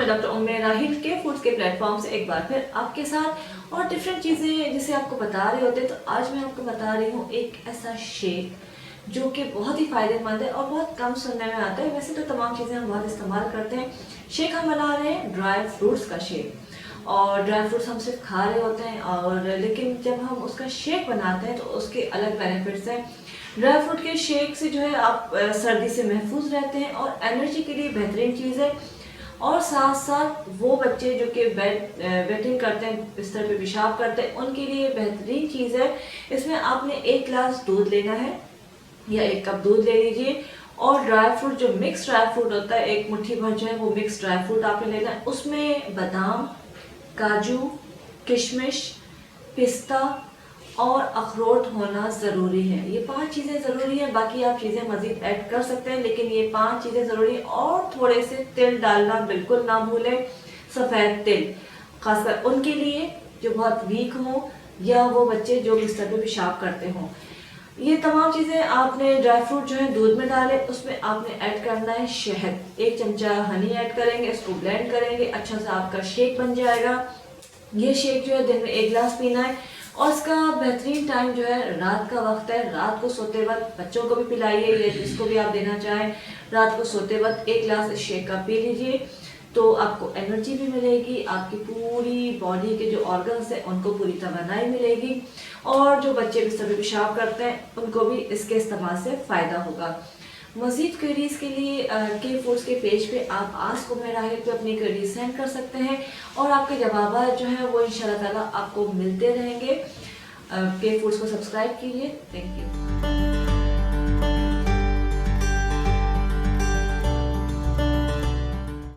मैं डॉक्टर उम्मे राहिल के फूड्स के प्लेटफॉर्म से एक बार फिर आपके साथ और डिफरेंट चीज़ें जिसे आपको बता रहे होते हैं। तो आज मैं आपको बता रही हूँ एक ऐसा शेक जो कि बहुत ही फ़ायदेमंद है और बहुत कम सुनने में आता है। वैसे तो तमाम चीज़ें हम बहुत इस्तेमाल करते हैं। शेक हम बना रहे हैं ड्राई फ्रूट्स का शेक, और ड्राई फ्रूट्स हम सिर्फ खा रहे होते हैं और लेकिन जब हम उसका शेक बनाते हैं तो उसके अलग बेनिफिट्स हैं। ड्राई फ्रूट के शेक से जो है आप सर्दी से महफूज रहते हैं और एनर्जी के लिए बेहतरीन चीज़ है। और साथ साथ वो बच्चे जो कि वेटिंग करते हैं, बिस्तर पे पेशाब करते हैं, उनके लिए बेहतरीन चीज़ है। इसमें आपने 1 गिलास दूध लेना है या 1 कप दूध ले लीजिए, और ड्राई फ्रूट जो मिक्स ड्राई फ्रूट होता है 1 मुट्ठी भर जो है वो मिक्स ड्राई फ्रूट आपने लेना है। उसमें बादाम, काजू, किशमिश, पिस्ता और अखरोट होना ज़रूरी है। ये 5 चीज़ें ज़रूरी है, बाकी आप चीज़ें मज़ीद ऐड कर सकते हैं, लेकिन ये 5 चीज़ें ज़रूरी हैं। और थोड़े से तिल डालना बिल्कुल ना भूलें, सफ़ेद तिल, खासकर उनके लिए जो बहुत वीक हों या वो बच्चे जो बिस्तर पे पेशाब करते हों। ये तमाम चीज़ें आपने ड्राई फ्रूट जो है दूध में डाले, उसमें आपने ऐड करना है शहद। 1 चमचा हनी ऐड करेंगे, इसको ब्लेंड करेंगे, अच्छा सा आपका शेक बन जाएगा। ये शेक जो है दिन में 1 गिलास पीना है, और इसका बेहतरीन टाइम जो है रात का वक्त है। रात को सोते वक्त बच्चों को भी पिलाइए या जिसको भी आप देना चाहें, रात को सोते वक्त 1 गिलास इस शेक का पी लीजिए, तो आपको एनर्जी भी मिलेगी, आपकी पूरी बॉडी के जो ऑर्गन्स हैं उनको पूरी तवानाई मिलेगी, और जो बच्चे बिस्तर पे पेशाब करते हैं उनको भी इसके इस्तेमाल से फ़ायदा होगा। मज़ीद क्वेरीज़ के लिए के फूड्स के पेज पे आप आस्क उम्मे राहिल पे अपनी क्वेरीज सेंड कर सकते हैं, और आपके जवाब जो है वो इंशाल्लाह ताला आपको मिलते रहेंगे। के फूड्स को सब्सक्राइब कीजिए। Thank you.